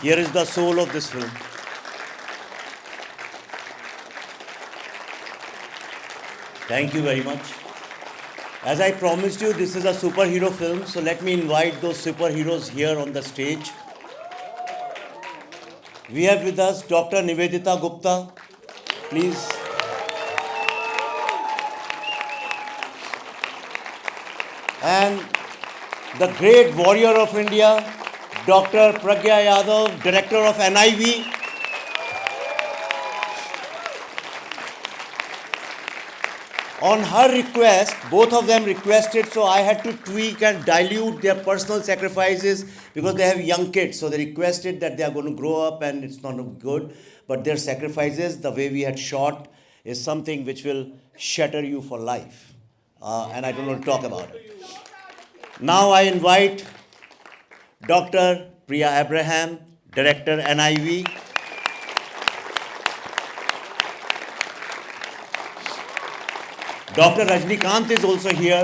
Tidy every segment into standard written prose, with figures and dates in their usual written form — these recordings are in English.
Here is the soul of this film. Thank you very much. As I promised you, this is a superhero film, so let me invite those superheroes here on the stage. We have with us Dr. Nivedita Gupta. Please. And the great warrior of India, Dr. Pragya Yadav, Director of NIV. On her request, both of them requested, so I had to tweak and dilute their personal sacrifices because they have young kids. So they requested that they are going to grow up and it's not good. But their sacrifices, the way we had shot, is something which will shatter you for life. And I don't want to talk about it. Now I invite Dr. Priya Abraham, Director NIV. Dr. Rajnikant is also here.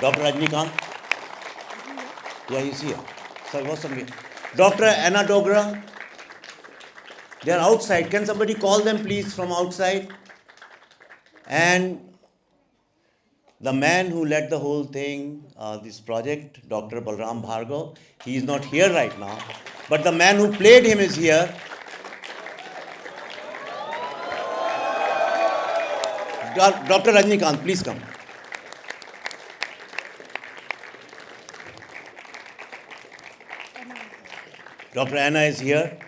Dr. Rajnikant? Yeah, he's here. Sir, what's somebody? Dr. Anna Dogra? They are outside. Can somebody call them, please, from outside? And the man who led the whole thing, this project, Dr. Balram Bhargav, he is not here right now. But the man who played him is here. Dr. Rajnikant, please come. Dr. Anna is here.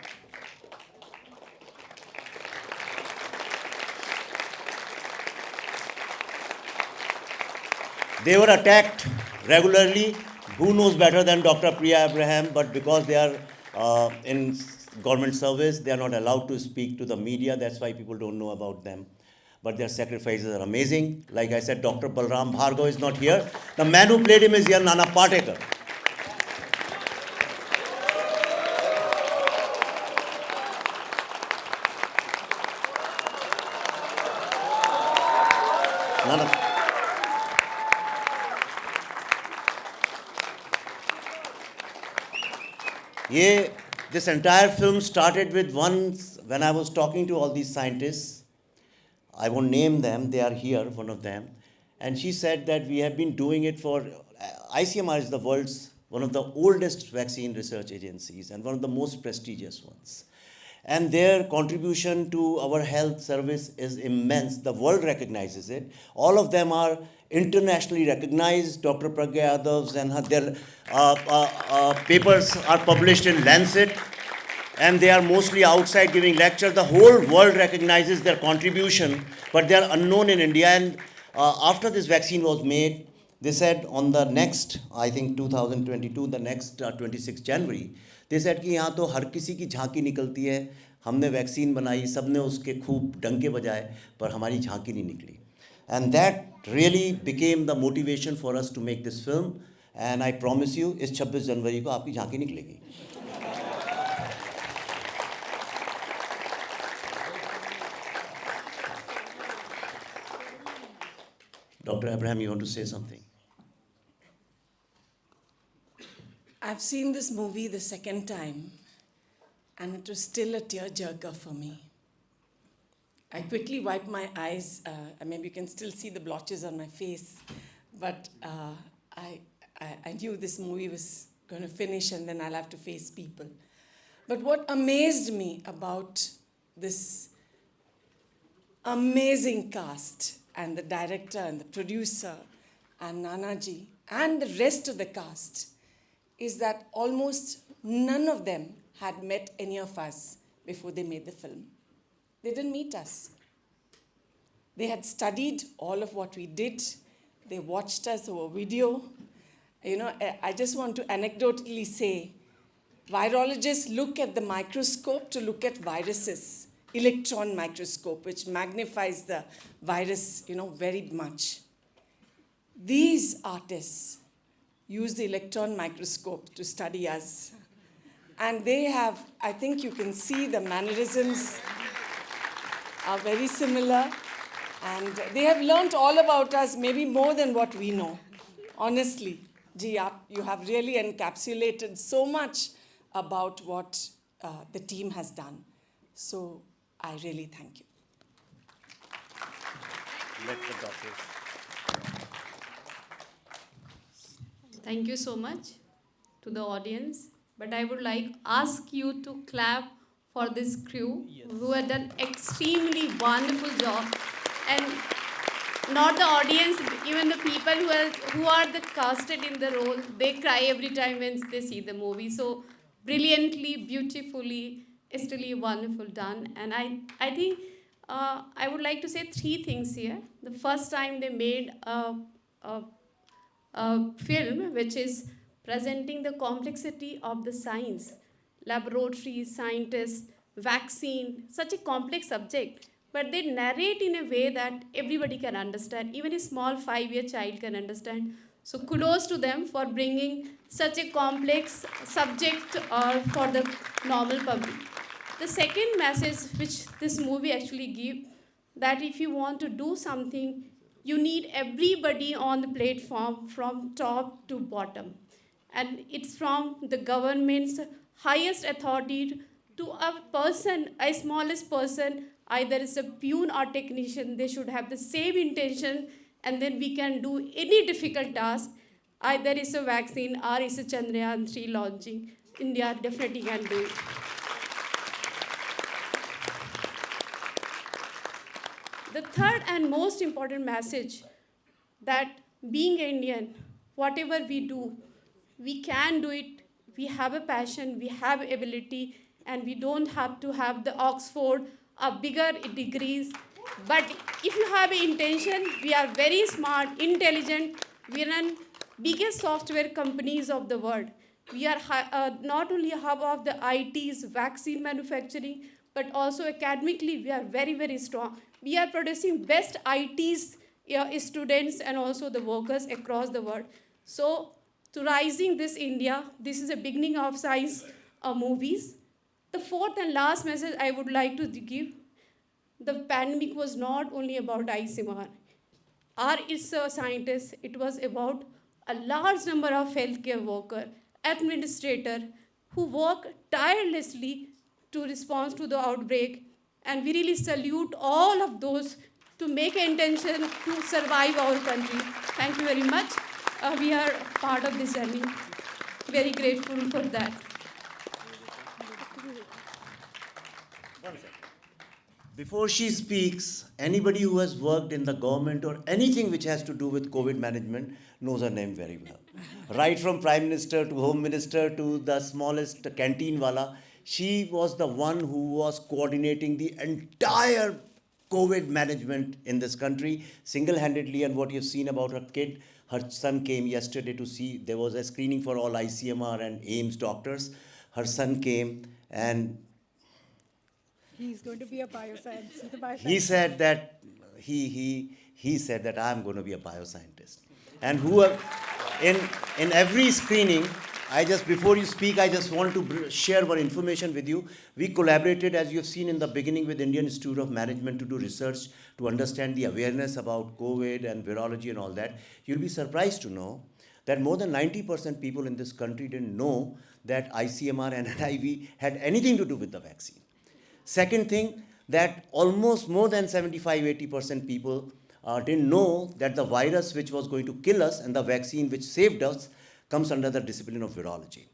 They were attacked regularly. Who knows better than Dr. Priya Abraham? But because they are in government service, they are not allowed to speak to the media. That's why people don't know about them. But their sacrifices are amazing. Like I said, Dr. Balram Bhargav is not here. The man who played him is here, Nana Patekar. Nana. This entire film started with when I was talking to all these scientists. I won't name them, they are here, one of them. And she said that we have been doing it for, ICMR is the world's, one of the oldest vaccine research agencies and one of the most prestigious ones. And their contribution to our health service is immense. The world recognizes it. All of them are internationally recognized. Dr. Pragya Yadav's and their papers are published in Lancet. And they are mostly outside giving lectures. The whole world recognizes their contribution, but they are unknown in India. And after this vaccine was made, they said on the next, I think 2022, the next 26 January, they said कि यहाँ तो हर किसी की झांकी निकलती है. हमने vaccine बनाई, सबने उसके खूब डंके बजाए, पर हमारी झांकी नहीं निकली. And that really became the motivation for us to make this film. And I promise you, इस 26 जनवरी को आपकी झांकी निकलेगी. Dr. Abraham, you want to say something? I've seen this movie the second time, and it was still a tearjerker for me. I quickly wiped my eyes. Maybe you can still see the blotches on my face, but I knew this movie was going to finish and then I'll have to face people. But what amazed me about this amazing cast and the director and the producer and Nanaji and the rest of the cast is that almost none of them had met any of us before they made the film. They didn't meet us. They had studied all of what we did. They watched us over video. You know, I just want to anecdotally say, virologists look at the microscope to look at viruses, electron microscope, which magnifies the virus, very much. These artists use the electron microscope to study us. And they have, I think you can see the mannerisms are very similar. And they have learnt all about us, maybe more than what we know. Honestly, Ji, you have really encapsulated so much about what the team has done. So I really thank you. Let the doctors. Thank you so much to the audience. But I would like ask you to clap for this crew who have done extremely wonderful job. And not the audience, even the people who are the casted in the role, they cry every time when they see the movie. So brilliantly, beautifully, it's really wonderful done. And I think I would like to say three things here. The first time they made a film which is presenting the complexity of the science, laboratories, scientists, vaccine, such a complex subject, but they narrate in a way that everybody can understand, even a small 5-year child can understand. So kudos to them for bringing such a complex subject for the normal public. The second message which this movie actually gives, that if you want to do something, you need everybody on the platform from top to bottom. And it's from the government's highest authority to a person, a smallest person, either it's a peon or technician, they should have the same intention, and then we can do any difficult task. Either it's a vaccine or it's a Chandrayaan 3 launching. India definitely can do it. The third and most important message, that being Indian, whatever we do, we can do it. We have a passion, we have ability, and we don't have to have the Oxford or bigger degrees. But if you have an intention, we are very smart, intelligent. We run biggest software companies of the world. We are not only a hub of the ITs, vaccine manufacturing, but also academically we are very, very strong. We are producing best ITs students and also the workers across the world. So to rising this India, this is a beginning of science movies. The fourth and last message I would like to give, the pandemic was not only about ICMR. Our ISRO scientists, it was about a large number of healthcare workers, administrators, who work tirelessly to respond to the outbreak. And we really salute all of those to make an intention to survive our country. Thank you very much. We are part of this journey. Very grateful for that. Before she speaks, anybody who has worked in the government or anything which has to do with COVID management knows her name very well. Right from Prime Minister to Home Minister to the smallest canteen wala, she was the one who was coordinating the entire COVID management in this country single-handedly. And what you've seen about her kid, her son came yesterday to see, there was a screening for all ICMR and AIMS doctors. Her son came and He's going to be a bioscience. He's a bioscientist. he said that he said that I'm going to be a bioscientist. And who in every screening, I just before you speak, I just want to share one information with you. We collaborated, as you have seen in the beginning, with Indian Institute of Management to do research to understand the awareness about COVID and virology and all that. You'll be surprised to know that more than 90% people in this country didn't know that ICMR and HIV had anything to do with the vaccine. Second thing, that almost more than 75-80% people didn't know that the virus which was going to kill us and the vaccine which saved us comes under the discipline of virology.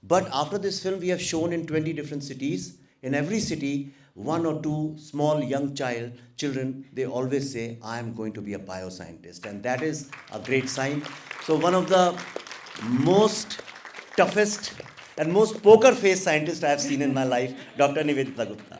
But after this film, we have shown in 20 different cities. In every city, one or two small young children, they always say, I am going to be a bioscientist. And that is a great sign. So one of the most toughest and most poker face scientist I have seen in my life, Dr. Nivedita Gupta.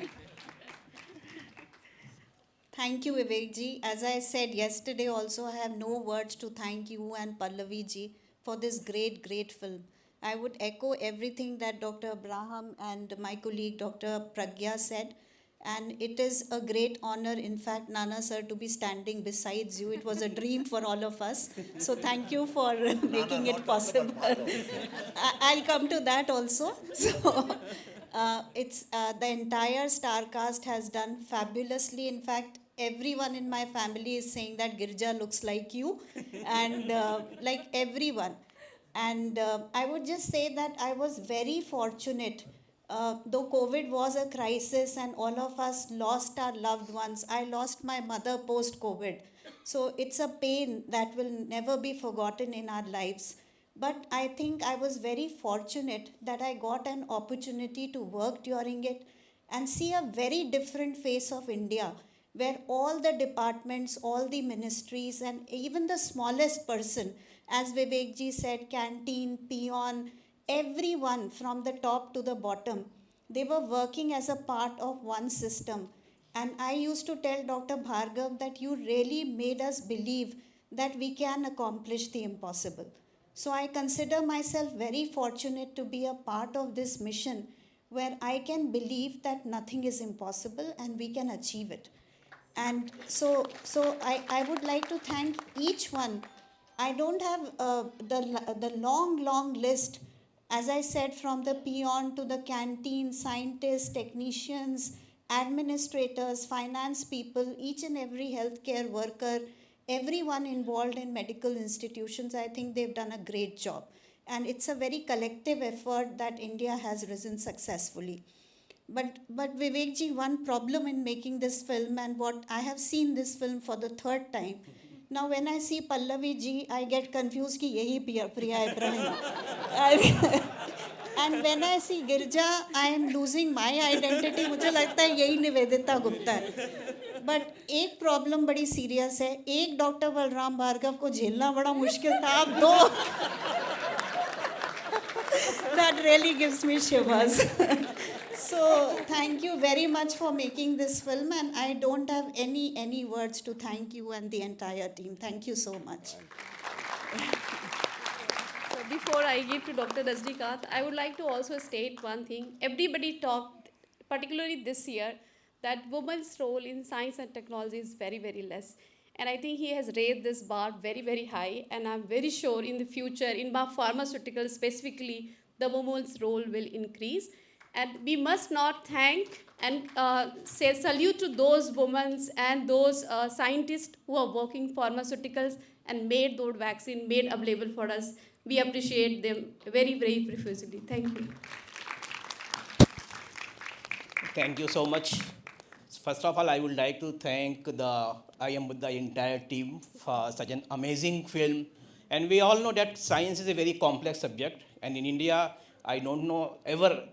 Thank you, Vivek ji. As I said yesterday also, I have no words to thank you and Pallavi ji for this great, great film. I would echo everything that Dr. Abraham and my colleague Dr. Pragya said. And it is a great honor, in fact, Nana sir, to be standing besides you. It was a dream for all of us. So thank you for making it possible. I'll come to that also. So It's the entire star cast has done fabulously. In fact, everyone in my family is saying that Girja looks like you, and like everyone. And I would just say that I was very fortunate. Though COVID was a crisis and all of us lost our loved ones, I lost my mother post COVID. So it's a pain that will never be forgotten in our lives. But I think I was very fortunate that I got an opportunity to work during it and see a very different face of India, where all the departments, all the ministries, and even the smallest person, as Vivekji said, canteen, peon, everyone from the top to the bottom, they were working as a part of one system. And I used to tell Dr. Bhargav that you really made us believe that we can accomplish the impossible. So I consider myself very fortunate to be a part of this mission where I can believe that nothing is impossible and we can achieve it. And I would like to thank each one. I don't have the long list, as I said, from the peon to the canteen, scientists, technicians, administrators, finance people, each and every healthcare worker, everyone involved in medical institutions. I think they've done a great job. And it's a very collective effort that India has risen successfully. But Vivekji, one problem in making this film, and what I have seen this film for the third time. Now, when I see Pallavi ji, I get confused कि यही Priya Ibrahim. And when I see Girja, I am losing my identity. मुझे लगता है यही निवेदिता गुप्ता है. But एक problem बड़ी serious है. एक डॉक्टर बलराम भार्गव को झेलना बड़ा मुश्किल था. आप दो. That really gives me shivers. So thank you very much for making this film, and I don't have any words to thank you and the entire team. Thank you so much. So before I give to Dr. Rajnikant, I would like to also state one thing. Everybody talked, particularly this year, that women's role in science and technology is very, very less. And I think he has raised this bar very, very high. And I'm very sure in the future, in pharmaceuticals specifically, the women's role will increase. And we must not thank and say salute to those women and those scientists who are working pharmaceuticals and made those vaccines made available for us. We appreciate them very, very profusely. Thank you. Thank you so much. First of all, I would like to thank the entire team for such an amazing film. And we all know that science is a very complex subject. And in India, I don't know ever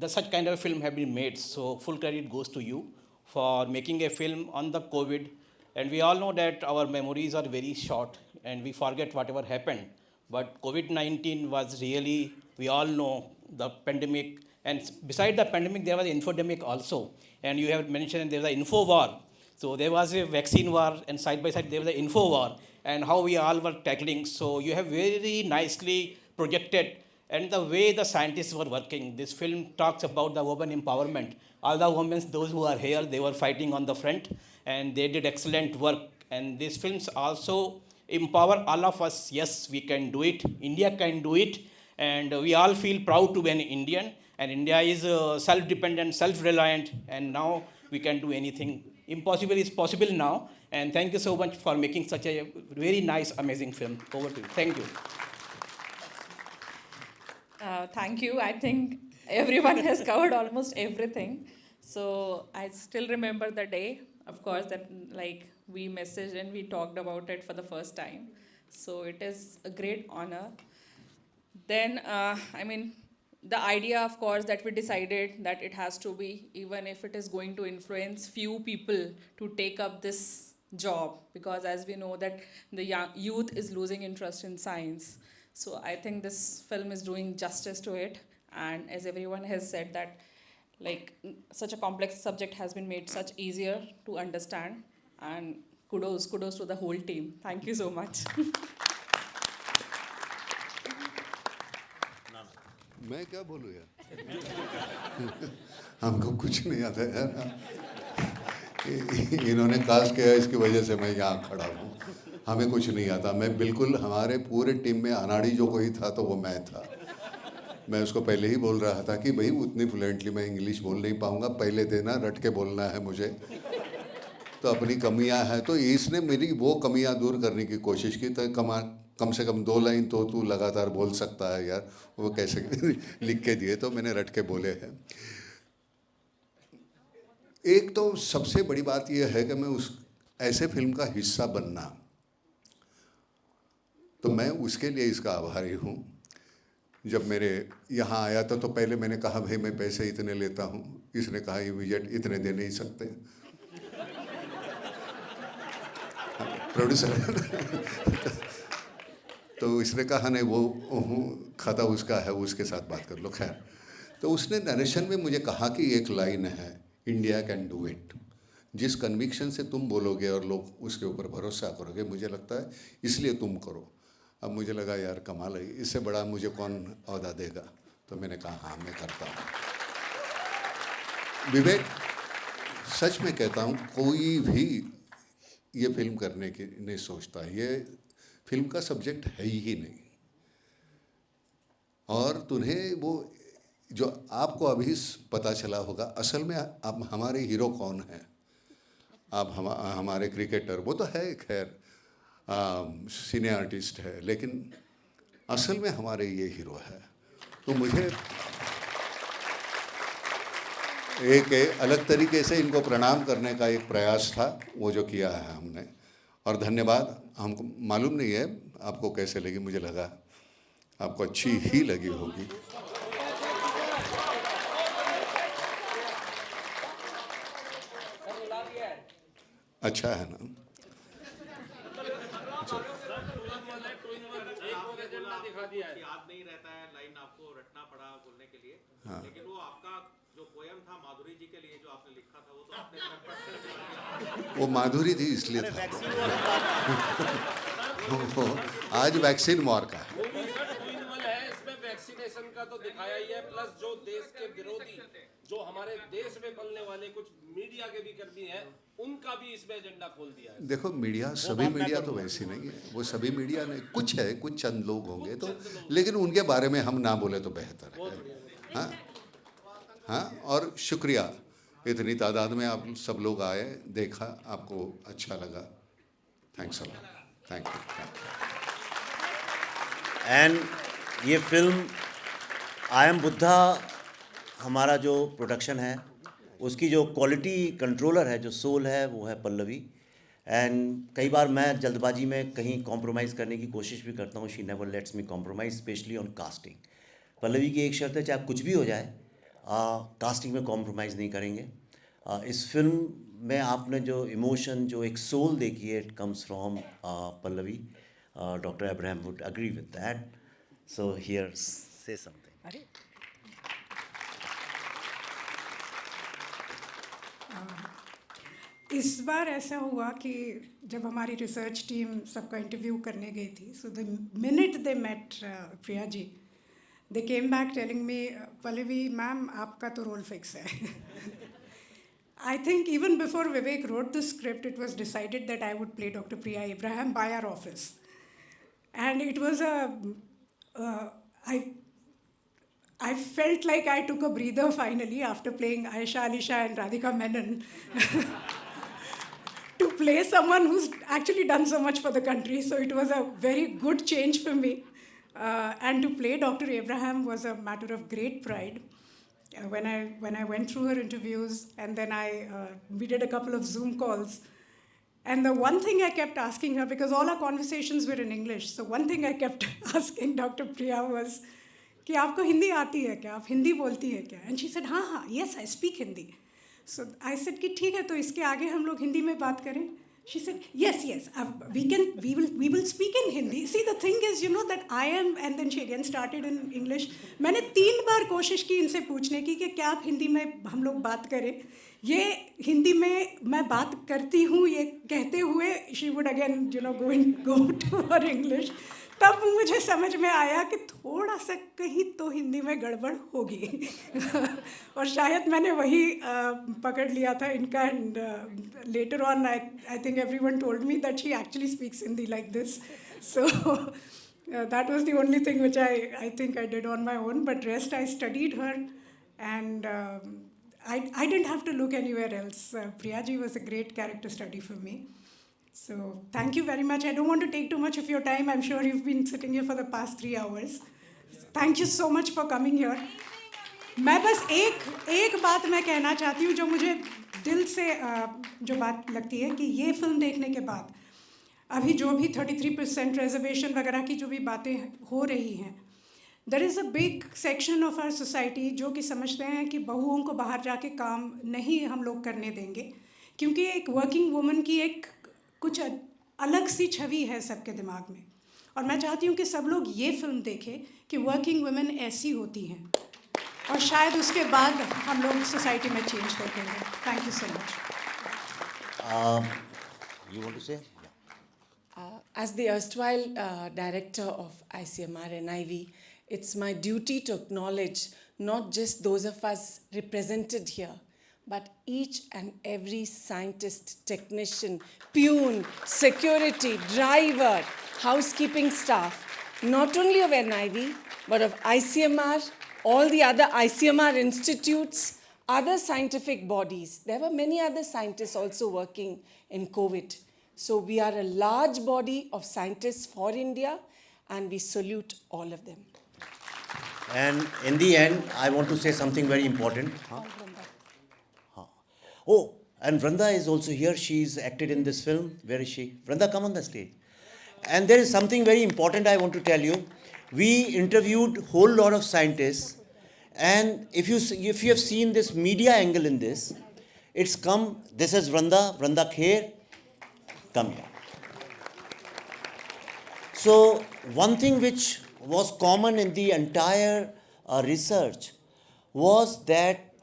such kind of film have been made. So full credit goes to you for making a film on the COVID. And we all know that our memories are very short and we forget whatever happened. But COVID-19 was really, we all know, the pandemic. And beside the pandemic, there was an infodemic also. And you have mentioned there was an info war. So there was a vaccine war, and side by side there was an info war, and how we all were tackling. So you have very nicely projected, and the way the scientists were working. This film talks about the women empowerment. All the women, those who are here, they were fighting on the front, and they did excellent work. And these films also empower all of us. Yes, we can do it. India can do it, and we all feel proud to be an Indian. And India is self-dependent, self-reliant, and now we can do anything. Impossible is possible now. And thank you so much for making such a very nice, amazing film. Over to you. Thank you. Thank you. I think everyone has covered almost everything. So I still remember the day, of course, that like we messaged and we talked about it for the first time. So it is a great honor. Then, the idea, of course, that we decided that it has to be, even if it is going to influence few people to take up this job, because as we know that the youth is losing interest in science. So I think this film is doing justice to it. And as everyone has said that, like, such a complex subject has been made such easier to understand. And kudos to the whole team. Thank you so much. मैं क्या बोलूँ यार हमको कुछ नहीं आता यार इन्होंने कास्ट किया इसकी वजह से मैं यहाँ खड़ा हूँ हमें कुछ नहीं आता मैं बिल्कुल हमारे पूरे टीम में अनाड़ी जो कोई था तो वो मैं था मैं उसको पहले ही बोल रहा था कि भाई उतनी फ्लुएंटली मैं इंग्लिश बोल नहीं पाऊँगा, पहले देना, रट के बोलना है मुझे। तो अपनी कमियां हैं, तो इसने मेरी वो कमियां दूर करने की कोशिश की। तो कम से कम 2 लाइन तो तू लगातार बोल सकता है यार, वो कैसे लिख के दिए, तो मैंने रट के बोले हैं। एक तो सबसे बड़ी बात यह है कि मैं उस ऐसे फिल्म का हिस्सा बनना, तो मैं उसके लिए इसका आभारी हूँ। जब मेरे यहाँ आया था तो पहले मैंने कहा भाई मैं पैसे इतने लेता हूँ, इसने कहा इमीडिएट इतने दे नहीं सकते, प्रोड्यूसर। तो इसने कहा नहीं वो खाता उसका है, उसके साथ बात कर लो। खैर, तो उसने नरेशन में मुझे कहा कि एक लाइन है, इंडिया कैन डू इट। जिस कन्विक्शन से तुम बोलोगे और लोग उसके ऊपर भरोसा करोगे, मुझे लगता है इसलिए तुम करो। अब मुझे लगा यार कमाल है, इससे बड़ा मुझे कौन ओहदा देगा। तो मैंने कहा हाँ मैं करता हूँ। विवेक, सच में कहता हूँ, कोई भी ये फिल्म करने की नहीं सोचता, ये फिल्म का सब्जेक्ट है ही नहीं। और तुम्हें वो जो आपको अभी पता चला होगा, असल में आप हमारे हीरो कौन हैं। आप हमारे क्रिकेटर, वो तो है खैर, सिने आर्टिस्ट है, लेकिन असल में हमारे ये हीरो है। तो मुझे एक अलग तरीके से इनको प्रणाम करने का एक प्रयास था, वो जो किया है हमने। और धन्यवाद। हमको मालूम नहीं है आपको कैसे लगी, मुझे लगा आपको अच्छी ही लगी होगी। अच्छा है ना। याद नहीं रहता है, लाइन आपको रटना पड़ा बोलने के लिए। हाँ। लेकिन वो आपका जो पोयम था माधुरी जी के लिए जो आपने लिखा था, वो तो आपने वो माधुरी थी इसलिए था। वो आज वैक्सीन वॉर का है। इसमें वैक्सीनेशन का तो दिखाया ही है, प्लस जो देश के विरोधी, जो हमारे देश में पलने वाले कुछ मीडिया के भी कर्मी हैं, उनका भी इसमें एजेंडा खोल दिया है। देखो मीडिया, सभी मीडिया तो वैसी नहीं है, वो सभी मीडिया नहीं, कुछ है, कुछ चंद लोग होंगे तो, लेकिन उनके बारे में हम ना बोले तो बेहतर है। हाँ हाँ, और शुक्रिया, इतनी तादाद में आप सब लोग आए, देखा, आपको अच्छा लगा। Thanks a lot, thank you. And ये फिल्म आई एम बुद्धा, हमारा जो प्रोडक्शन है उसकी जो क्वालिटी कंट्रोलर है, जो सोल है, वो है पल्लवी। एंड कई बार मैं जल्दबाजी में कहीं कॉम्प्रोमाइज़ करने की कोशिश भी करता हूँ। She never lets me compromise, specially on casting. Pallavi की एक शर्त है, चाहे कुछ भी हो जाए, कास्टिंग में कॉम्प्रोमाइज़ नहीं करेंगे। इस फिल्म में आपने जो इमोशन, जो एक सोल देखी है, it comes from Pallavi. Doctor Abraham would agree with that, so here से समथिंग। अरे इस बार ऐसा हुआ कि जब हमारी रिसर्च टीम सबका इंटरव्यू करने गई थी, so the minute they met Priya ji, they came back telling me, Pallavi ma'am आपका तो रोल फिक्स है। I think even before Vivek wrote the script, it was decided that I would play Dr. Priya Abraham by our office. And it was I felt like I took a breather finally after playing Aisha Alisha and Radhika Menon to play someone who's actually done so much for the country. So it was a very good change for me. And to play Dr. Abraham was a matter of great pride. When I went through her interviews, and then we did a couple of Zoom calls. And the one thing I kept asking her, because all our conversations were in English, so one thing I kept asking Dr. Priya was, कि आपको हिंदी आती है क्या, आप हिंदी बोलती है क्या? And she said, हाँ हाँ, yes, I speak Hindi. So I said कि ठीक है, तो इसके आगे हम लोग हिंदी में बात करें. She said, yes, we will speak in Hindi. See, the thing is, that I am, and then she again started in English. मैंने 3 बार कोशिश की इनसे पूछने की कि क्या आप हिंदी में हम लोग बात करें. ये हिंदी में मैं बात करती हूँ ये कहते हुए she would again, go to her English. तब मुझे समझ में आया कि थोड़ा सा कहीं तो हिंदी में गड़बड़ होगी. और शायद मैंने वही पकड़ लिया था इनका. And later on I think everyone told me that she actually speaks Hindi like this. That was the only thing which I think I did on my own, but rest I studied her, and I didn't have to look anywhere else. Priyaji was a great character study for me. So thank you very much. I don't want to take too much of your time. I'm sure you've been sitting here for the past 3 hours. Thank you so much for coming here. मैं बस एक बात मैं कहना चाहती हूँ जो मुझे दिल से जो बात लगती है कि ये फिल्म देखने के बाद अभी जो भी 33% रिजर्वेशन वगैरह की जो भी बातें हो रही हैं, there is a big section of our society जो कि समझते हैं कि बहुओं को बाहर जाके काम नहीं हम लोग करने देंगे, क्योंकि एक वर्किंग वुमन की एक कुछ अलग सी छवि है सबके दिमाग में। और मैं चाहती हूँ कि सब लोग ये फिल्म देखें कि वर्किंग वुमेन ऐसी होती हैं, और शायद उसके बाद हम लोग सोसाइटी में चेंज देखेंगे। Thank you so much. You want to say? As the erstwhile director of ICMR and NIV, it's my duty to acknowledge not just those of us represented here, but each and every scientist, technician, peon, security, driver, housekeeping staff, not only of NIV, but of ICMR, all the other ICMR institutes, other scientific bodies. There were many other scientists also working in COVID. So we are a large body of scientists for India, and we salute all of them. And in the end, I want to say something very important. Oh, and Vranda is also here. She's acted in this film. Where is she? Vranda, come on the stage. And there is something very important I want to tell you. We interviewed a whole lot of scientists, and if you have seen this media angle in this, it's come. This is Vranda Kher. Come here. So one thing which was common in the entire research was that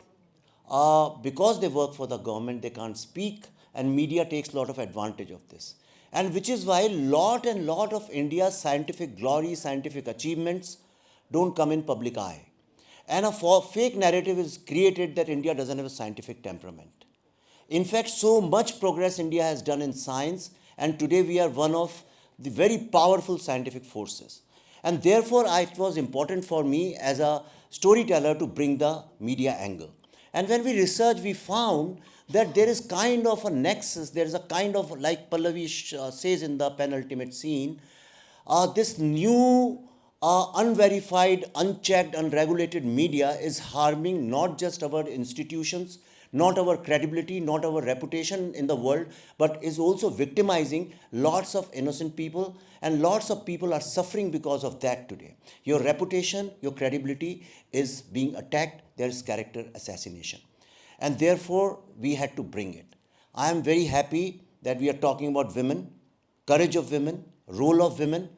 because they work for the government, they can't speak, and media takes a lot of advantage of this. And which is why lot of India's scientific glory, scientific achievements don't come in public eye. And a fake narrative is created that India doesn't have a scientific temperament. In fact, so much progress India has done in science, and today we are one of the very powerful scientific forces. And therefore, it was important for me as a storyteller to bring the media angle. And when we researched, we found that there is kind of a nexus, there is a kind of, like Pallavi says in the penultimate scene, this new unverified, unchecked, unregulated media is harming not just our institutions, not our credibility, not our reputation in the world, but is also victimizing lots of innocent people, and lots of people are suffering because of that today. Your reputation, your credibility is being attacked. There is character assassination. And therefore, we had to bring it. I am very happy that we are talking about women, courage of women, role of women.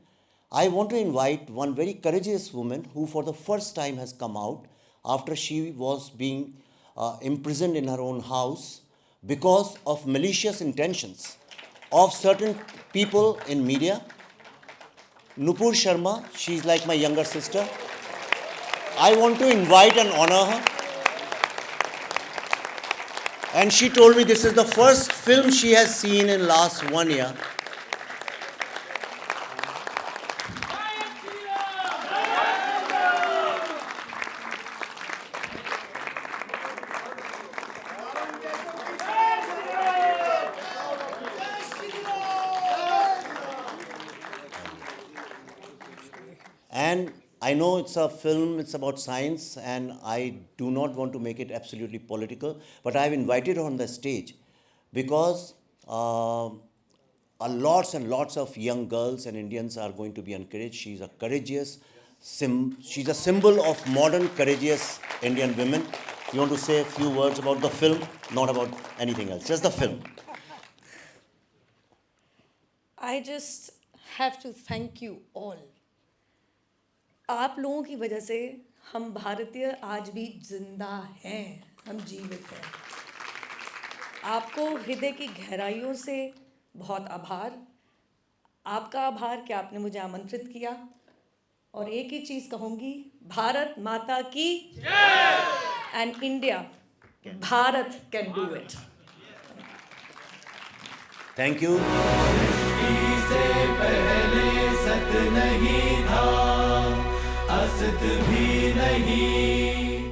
I want to invite one very courageous woman who for the first time has come out after she was being imprisoned in her own house because of malicious intentions of certain people in media. Nupur Sharma, she's like my younger sister. I want to invite and honor her. And she told me this is the first film she has seen in last 1 year. And I know it's a film, it's about science, and I do not want to make it absolutely political, but I've invited her on the stage because lots and lots of young girls and Indians are going to be encouraged. She's a courageous, she's a symbol of modern, courageous Indian women. You want to say a few words about the film, not about anything else, just the film. I just have to thank you all. आप लोगों की वजह से हम भारतीय आज भी जिंदा हैं, हम जीवित हैं। आपको हृदय की गहराइयों से बहुत आभार। आपका आभार कि आपने मुझे आमंत्रित किया, और एक ही चीज़ कहूँगी, भारत माता की जय, and India, Bharat can do it. Thank you. सियासत भी नहीं।